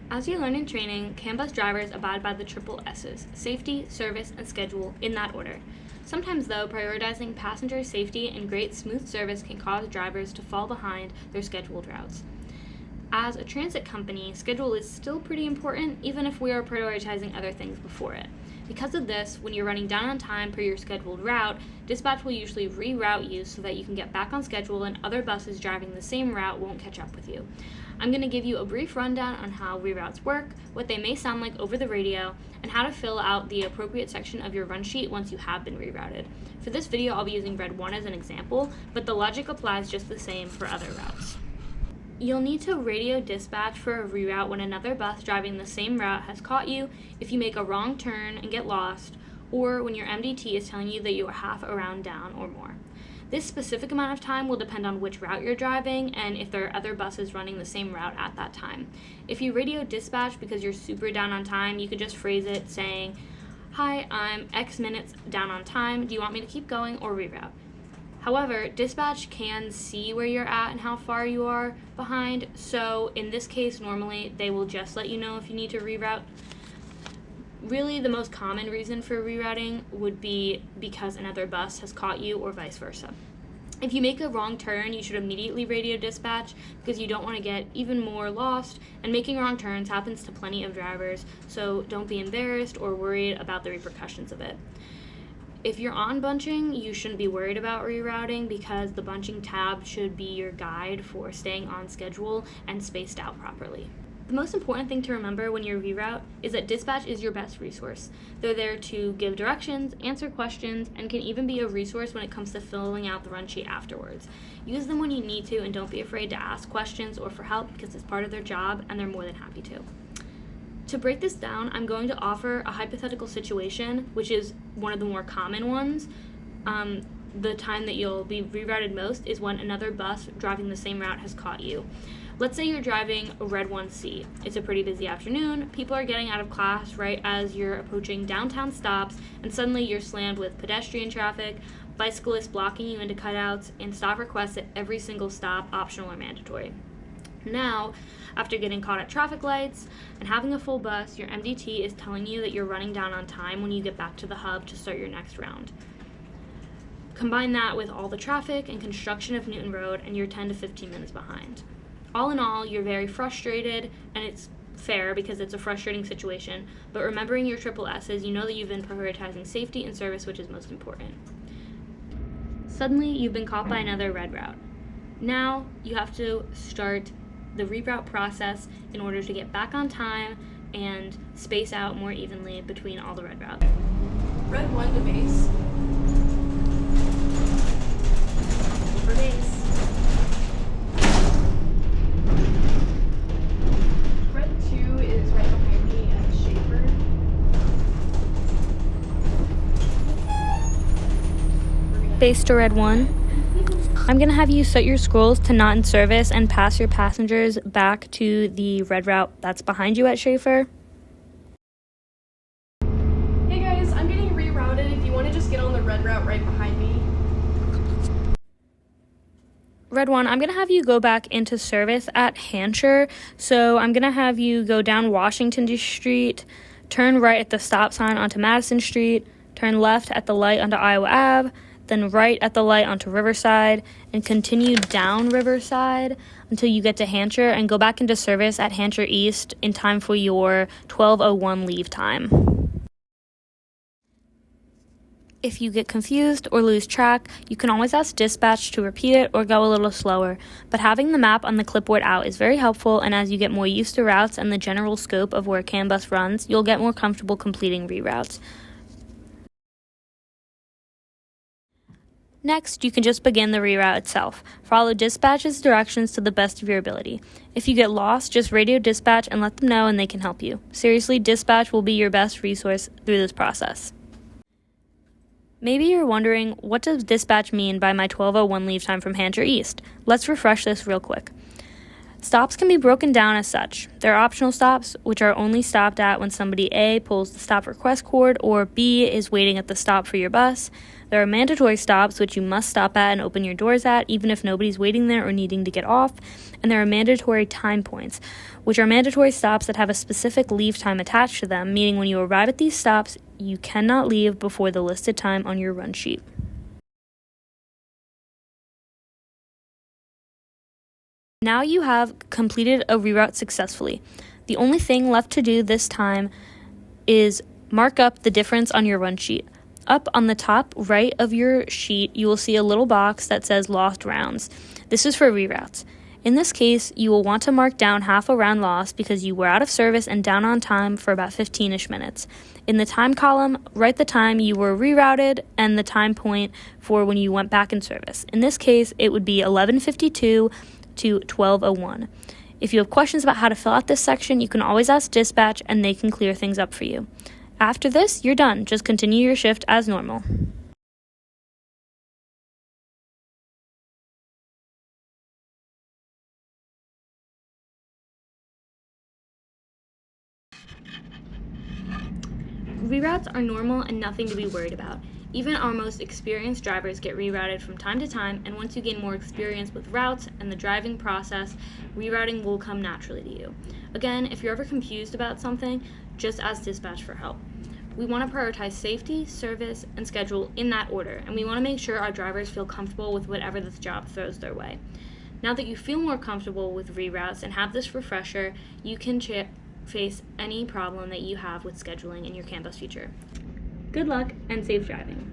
As you learn in training, CAN bus drivers abide by the triple S's: safety, service, and schedule, in that order. Sometimes, though, prioritizing passenger safety and great smooth service can cause drivers to fall behind their scheduled routes. As a transit company, schedule is still pretty important, even if we are prioritizing other things before it. Because of this, when you're running down on time per your scheduled route, dispatch will usually reroute you so that you can get back on schedule and other buses driving the same route won't catch up with you. I'm going to give you a brief rundown on how reroutes work, what they may sound like over the radio, and how to fill out the appropriate section of your run sheet once you have been rerouted. For this video, I'll be using Red 1 as an example, but the logic applies just the same for other routes. You'll need to radio dispatch for a reroute when another bus driving the same route has caught you, if you make a wrong turn and get lost, or when your MDT is telling you that you are half a round down or more. This specific amount of time will depend on which route you're driving and if there are other buses running the same route at that time. If you radio dispatch because you're super down on time, you could just phrase it saying, "Hi, I'm X minutes down on time. Do you want me to keep going or reroute?" However, dispatch can see where you're at and how far you are behind, so in this case, normally they will just let you know if you need to reroute. Really, the most common reason for rerouting would be because another bus has caught you or vice versa. If you make a wrong turn, you should immediately radio dispatch because you don't want to get even more lost, and making wrong turns happens to plenty of drivers, so don't be embarrassed or worried about the repercussions of it. If you're on bunching, you shouldn't be worried about rerouting because the bunching tab should be your guide for staying on schedule and spaced out properly. The most important thing to remember when you reroute is that dispatch is your best resource. They're there to give directions, answer questions, and can even be a resource when it comes to filling out the run sheet afterwards. Use them when you need to and don't be afraid to ask questions or for help because it's part of their job and they're more than happy to. To break this down, I'm going to offer a hypothetical situation, which is one of the more common ones. The time that you'll be rerouted most is when another bus driving the same route has caught you. Let's say you're driving a Red 1C. It's a pretty busy afternoon, people are getting out of class right as you're approaching downtown stops, and suddenly you're slammed with pedestrian traffic, bicyclists blocking you into cutouts, and stop requests at every single stop, optional or mandatory. Now, after getting caught at traffic lights and having a full bus, your MDT is telling you that you're running down on time when you get back to the hub to start your next round. Combine that with all the traffic and construction of Newton Road and you're 10 to 15 minutes behind. All in all, you're very frustrated, and it's fair because it's a frustrating situation, but remembering your triple S's, you know that you've been prioritizing safety and service, which is most important. Suddenly, you've been caught by another red route. Now, you have to start the reroute process in order to get back on time and space out more evenly between all the red routes. Red 1 to base. For base. Red 2 is right behind me at Schaefer. Base to Red 1. I'm going to have you set your scrolls to not in service and pass your passengers back to the red route that's behind you at Schaefer. Hey guys, I'm getting rerouted. If you want to just get on the red route right behind me. Red 1, I'm going to have you go back into service at Hansher. So I'm going to have you go down Washington Street, turn right at the stop sign onto Madison Street, turn left at the light onto Iowa Ave, then right at the light onto Riverside, and continue down Riverside until you get to Hansher and go back into service at Hansher East in time for your 12:01 leave time. If you get confused or lose track, you can always ask dispatch to repeat it or go a little slower, but having the map on the clipboard out is very helpful, and as you get more used to routes and the general scope of where CAN bus runs, you'll get more comfortable completing reroutes. Next, you can just begin the reroute itself. Follow dispatch's directions to the best of your ability. If you get lost, just radio dispatch and let them know and they can help you. Seriously, dispatch will be your best resource through this process. Maybe you're wondering, what does dispatch mean by my 12:01 leave time from Hansher East? Let's refresh this real quick. Stops can be broken down as such. There are optional stops, which are only stopped at when somebody A pulls the stop request cord or B is waiting at the stop for your bus. There are mandatory stops, which you must stop at and open your doors at, even if nobody's waiting there or needing to get off. And there are mandatory time points, which are mandatory stops that have a specific leave time attached to them, meaning when you arrive at these stops, you cannot leave before the listed time on your run sheet. Now you have completed a reroute successfully. The only thing left to do this time is mark up the difference on your run sheet. Up on the top right of your sheet, you will see a little box that says lost rounds. This is for reroutes. In this case, you will want to mark down half a round lost because you were out of service and down on time for about 15-ish minutes. In the time column, write the time you were rerouted and the time point for when you went back in service. In this case, it would be 11:52 to 12:01. If you have questions about how to fill out this section, you can always ask dispatch and they can clear things up for you. After this, you're done. Just continue your shift as normal. Reroutes are normal and nothing to be worried about. Even our most experienced drivers get rerouted from time to time, and once you gain more experience with routes and the driving process, rerouting will come naturally to you. Again, if you're ever confused about something, just ask dispatch for help. We want to prioritize safety, service, and schedule in that order, and we want to make sure our drivers feel comfortable with whatever this job throws their way. Now that you feel more comfortable with reroutes and have this refresher, you can face any problem that you have with scheduling in your CAN bus future. Good luck and safe driving.